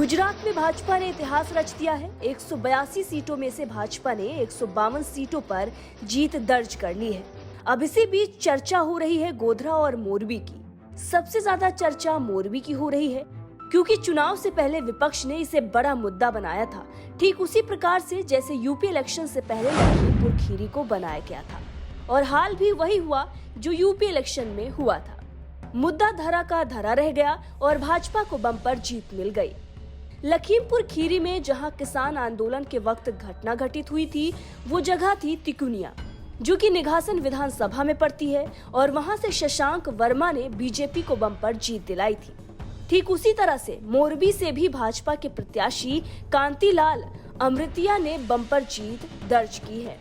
गुजरात में भाजपा ने इतिहास रच दिया है। 182 सीटों में से भाजपा ने 152 सीटों पर जीत दर्ज कर ली है। अब इसी बीच चर्चा हो रही है गोधरा और मोरबी की। सबसे ज्यादा चर्चा मोरबी की हो रही है, क्योंकि चुनाव से पहले विपक्ष ने इसे बड़ा मुद्दा बनाया था, ठीक उसी प्रकार से जैसे यूपी इलेक्शन से पहले लखीमपुर खीरी को बनाया गया था। और हाल भी वही हुआ जो यूपी इलेक्शन में हुआ था। मुद्दा धरा का धरा रह गया और भाजपा को बम्पर जीत मिल गई। लखीमपुर खीरी में जहां किसान आंदोलन के वक्त घटना घटित हुई थी, वो जगह थी तिकुनिया, जो कि निघासन विधानसभा में पड़ती है, और वहां से शशांक वर्मा ने बीजेपी को बम्पर जीत दिलाई थी। ठीक उसी तरह से मोरबी से भी भाजपा के प्रत्याशी कांतिलाल अमृतिया ने बम्पर जीत दर्ज की है।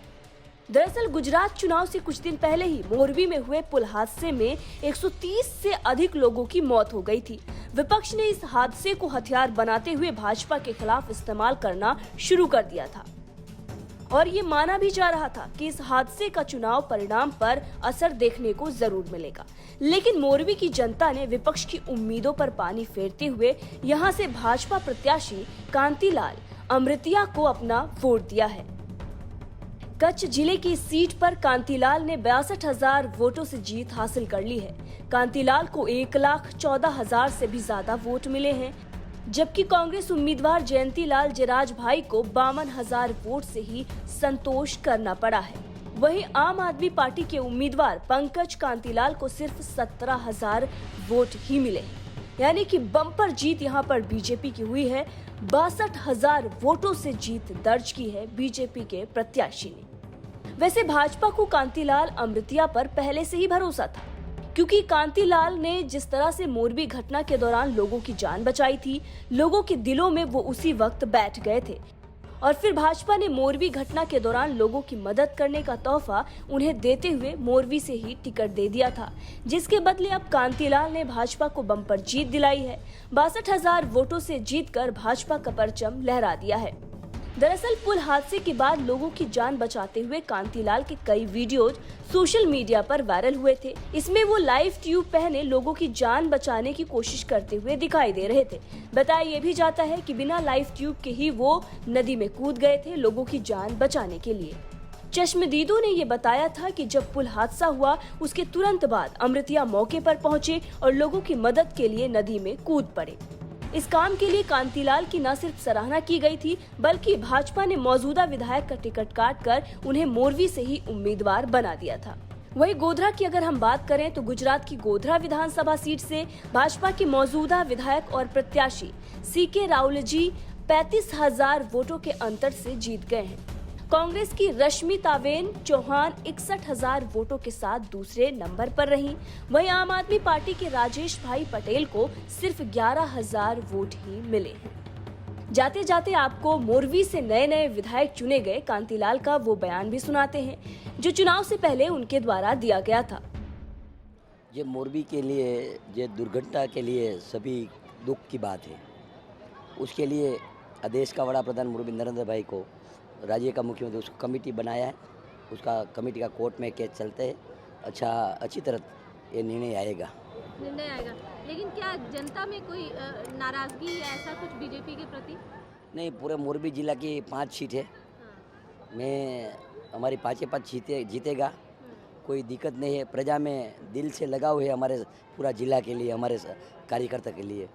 दरअसल गुजरात चुनाव से कुछ दिन पहले ही मोरबी में हुए पुल हादसे में 130 से अधिक लोगों की मौत हो गई थी। विपक्ष ने इस हादसे को हथियार बनाते हुए भाजपा के खिलाफ इस्तेमाल करना शुरू कर दिया था, और ये माना भी जा रहा था कि इस हादसे का चुनाव परिणाम पर असर देखने को जरूर मिलेगा। लेकिन मोरबी की जनता ने विपक्ष की उम्मीदों पर पानी फेरते हुए यहां से भाजपा प्रत्याशी कांतिलाल अमृतिया को अपना वोट दिया है। कच्छ जिले की सीट पर कांतिलाल ने 62,000 वोटों से जीत हासिल कर ली है। कांतिलाल को 1,14,000 से भी ज्यादा वोट मिले हैं, जबकि कांग्रेस उम्मीदवार जयंतीलाल जिराज भाई को 52,000 वोट से ही संतोष करना पड़ा है। वहीं आम आदमी पार्टी के उम्मीदवार पंकज कांतिलाल को सिर्फ 17,000 वोट ही मिले हैं। यानी कि बम्पर जीत यहां पर बीजेपी की हुई है। 62,000 वोटों से जीत दर्ज की है बीजेपी के प्रत्याशी ने। वैसे भाजपा को कांतिलाल अमृतिया पर पहले से ही भरोसा था, क्योंकि कांतिलाल ने जिस तरह से मोरबी घटना के दौरान लोगों की जान बचाई थी, लोगों के दिलों में वो उसी वक्त बैठ गए थे। और फिर भाजपा ने मोरबी घटना के दौरान लोगों की मदद करने का तोहफा उन्हें देते हुए मोरबी से ही टिकट दे दिया था, जिसके बदले अब कांतिलाल ने भाजपा को बम्पर जीत दिलाई है। 62,000 वोटों से जीतकर भाजपा का परचम लहरा दिया है। दरअसल पुल हादसे के बाद लोगों की जान बचाते हुए कांतिलाल के कई वीडियोज सोशल मीडिया पर वायरल हुए थे। इसमें वो लाइव ट्यूब पहने लोगों की जान बचाने की कोशिश करते हुए दिखाई दे रहे थे। बताया ये भी जाता है कि बिना लाइव ट्यूब के ही वो नदी में कूद गए थे लोगों की जान बचाने के लिए। चश्मदीदों ने ये बताया था कि जब पुल हादसा हुआ उसके तुरंत बाद अमृतिया मौके पर पहुंचे और लोगों की मदद के लिए नदी में कूद पड़े। इस काम के लिए कांतिलाल की न सिर्फ सराहना की गई थी, बल्कि भाजपा ने मौजूदा विधायक का टिकट काटकर उन्हें मोरबी से ही उम्मीदवार बना दिया था। वहीं गोधरा की अगर हम बात करें तो गुजरात की गोधरा विधानसभा सीट से भाजपा के मौजूदा विधायक और प्रत्याशी सीके राहुल जी 35,000 वोटों के अंतर से जीत गए हैं। कांग्रेस की रश्मि तावेन चौहान 61,000 वोटों के साथ दूसरे नंबर पर रहीं। वहीं आम आदमी पार्टी के राजेश भाई पटेल को सिर्फ 11,000 वोट ही मिले हैं। जाते जाते आपको मोरबी से नए नए विधायक चुने गए कांतिलाल का वो बयान भी सुनाते हैं, जो चुनाव से पहले उनके द्वारा दिया गया था। ये मोरबी के लिए, ये दुर्घटना के लिए सभी दुख की बात है। उसके लिए देश का बड़ा प्रधान मोरबी नरेंद्र भाई को, राज्य का मुख्यमंत्री, उसको कमेटी बनाया है। उसका कमेटी का कोर्ट में केस चलते हैं। अच्छी तरह ये निर्णय आएगा। लेकिन क्या जनता में कोई नाराजगी या ऐसा कुछ बीजेपी के प्रति? नहीं, पूरे मोरबी जिला की 5 सीट है। हाँ। हमारी 5 जीतेगा। कोई दिक्कत नहीं है। प्रजा में दिल से लगाव है हमारे पूरा जिला के लिए, हमारे कार्यकर्ता के लिए।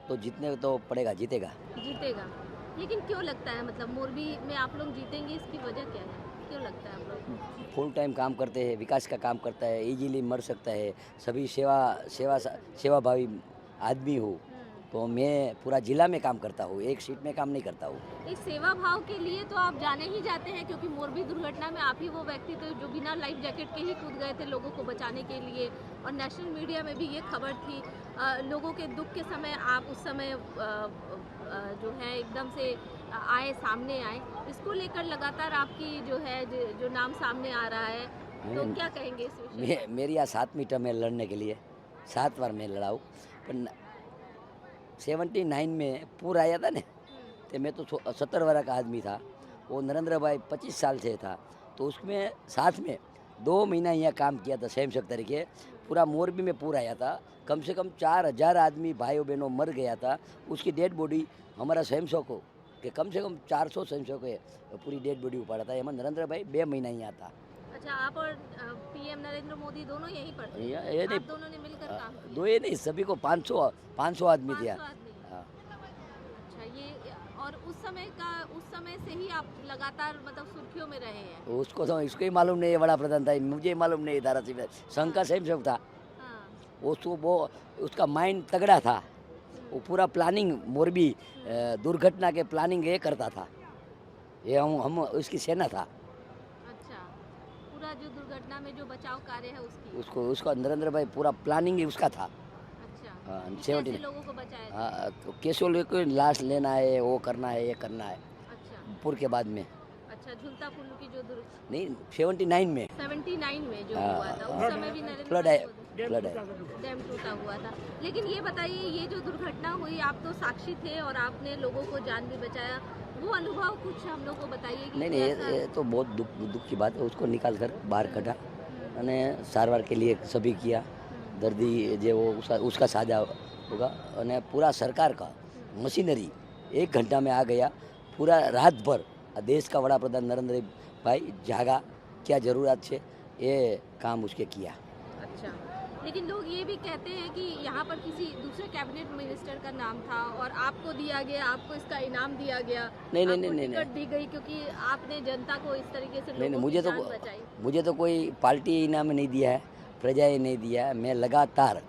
तो जीतने तो पड़ेगा, जीतेगा। लेकिन क्यों लगता है, मतलब मोरबी में आप लोग जीतेंगे, इसकी वजह क्या है? क्यों लगता है आप लोग? फुल टाइम काम करते हैं, विकास का काम करता है, इजीली मर सकता है, सभी सेवाभावी आदमी हो। तो मैं पूरा जिला में काम करता हूँ, एक सीट में काम नहीं करता हूँ। इस सेवा भाव के लिए तो आप जाने ही जाते हैं, क्योंकि मोरबी दुर्घटना में आप ही वो व्यक्ति थे जो बिना लाइफ जैकेट के ही कूद गए थे लोगों को बचाने के लिए, और नेशनल मीडिया में भी ये खबर थी। लोगों के दुख के समय आप उस समय जो है एकदम से सामने आए। इसको लेकर लगातार आपकी जो नाम सामने आ रहा है, तो क्या कहेंगे इस विषय? मेरी यहाँ 7वीं टर्म है लड़ने के लिए, 7 बार मैं लड़ाऊँ। पर 79 में पूर आया था ना, तो मैं तो 70 वर्ष का आदमी था। वो नरेंद्र भाई 25 साल से था, तो उसमें साथ में 2 महीना यहाँ काम किया था सेम सेक्टर के। पूरा मोरबी में पूर आया था। कम से कम 4000 आदमी भाइयों बहनों मर गया था। उसकी डेड बॉडी हमारा स्वयंसेवकों के कम से कम 400 स्वयंसेवकों पूरी डेड बॉडी उपाड़ा था। एम नरेंद्र भाई 2 महीना ही आता। अच्छा, आप और पीएम नरेंद्र मोदी दोनों यहीं पर थे? ये नहीं, आप दोनों ने मिलकर काम किया? दो ये नहीं, सभी को 500 आदमी दिया। 500 आदमी। हाँ। अच्छा, ये और उस समय से ही आप लगातार मतलब सुर्खियों में रहे हैं। उसको तो इसको ही मालूम नहीं है, बड़ा प्रधान था, मुझे मालूम नहीं धारा सिंह संघ का स्वयंसेवक था। हाँ। वो उसका माइंड तगड़ा था। वो पूरा प्लानिंग मोरबी दुर्घटना के प्लानिंग ये करता था। ये हम उसकी सेना था। अच्छा, पूरा जो दुर्घटना में जो बचाव कार्य है उसकी उसको नरेंद्र भाई पूरा प्लानिंग ही उसका था। अच्छा, हाँ, कैसे 70 लोगों को बचाया था? हाँ, तो केशोल को लाश लेना है, वो करना है, ये करना है अच्छा पुर के बाद में। अच्छा, झुलता पुल की जो नहीं, 79 में 79 में जो हाँ, हुआ था हाँ, उस समय भी नरेंद्र फ्लड मोदी है, फ्लड है। डैम टूटा हुआ था। लेकिन ये बताइए, ये जो दुर्घटना हुई, आप तो साक्षी थे और आपने लोगों को जान भी बचाया, वो अनुभव कुछ हम लोग को बताइए कि नहीं, ये तो बहुत दुख की बात है। उसको निकाल कर बाहर कटा અને સારવાર के लिए सभी किया। दर्दी जो उसका साजा होगा। અને पूरा सरकार का मशीनरी 1 घंटा में आ गया। पूरा रात भर देश का बड़ा प्रधान नरेंद्र भाई जागा, क्या ज़रूरत है ये काम उसके किया। अच्छा, लेकिन लोग ये भी कहते हैं कि यहाँ पर किसी दूसरे कैबिनेट मिनिस्टर का नाम था और आपको दिया गया, आपको इसका इनाम दिया गया, नहीं, नहीं, आपको नहीं, टिकट दी गई क्योंकि आपने जनता को इस तरीके से नहीं, लोगों मुझे की तो जान बचाई। मुझे तो कोई पार्टी इनाम नहीं दिया है, प्रजाएं नहीं दिया है। मैं लगातार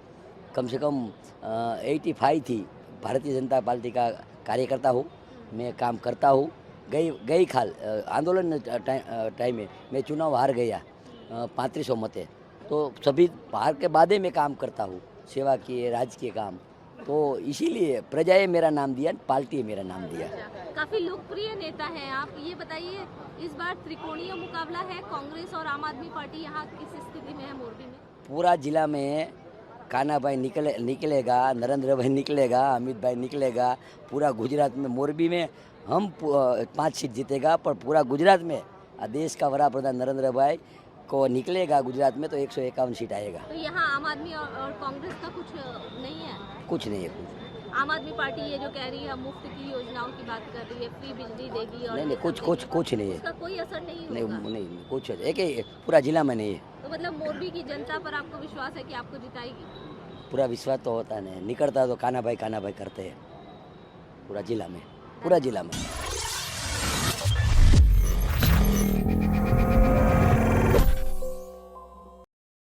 कम से कम 85 थी भारतीय जनता पार्टी का कार्यकर्ता हूँ। मैं काम करता हूँ। गई खाल आंदोलन टाइम में मैं चुनाव हार गया 3500 मते। तो सभी हार के बाद ही मैं काम करता हूँ, सेवा किए, राजकीय काम। तो इसीलिए प्रजाएं मेरा नाम दिया, पार्टी मेरा नाम दिया। अच्छा, काफी लोकप्रिय नेता हैं आप। ये बताइए, इस बार त्रिकोणीय मुकाबला है, कांग्रेस और आम आदमी पार्टी यहाँ किस स्थिति में है मोरबी में? पूरा जिला में कान्हा भाई निकलेगा, नरेंद्र भाई निकलेगा, अमित भाई निकलेगा। पूरा गुजरात में मोरबी में हम 5 सीट जीतेगा, पर पूरा गुजरात में देश का बड़ा प्रधान नरेंद्र भाई को निकलेगा गुजरात में तो 151 सीट आएगा। तो यहाँ आम आदमी और कांग्रेस का कुछ नहीं है? कुछ नहीं है कुछ। आम आदमी पार्टी ये जो कह रही है मुफ्त की योजनाओं की बात कर रही है, फ्री बिजली देगी और नहीं, कुछ नहीं है। उसका कोई असर नहीं नहीं, होगा? नहीं, कुछ एक ही पूरा जिला में नहीं है। तो मतलब मोरबी की जनता पर आपको विश्वास है कि आपको जिताएगी? पूरा विश्वास तो होता नहीं, निकलता तो कान्हा भाई करते हैं पूरा जिला में।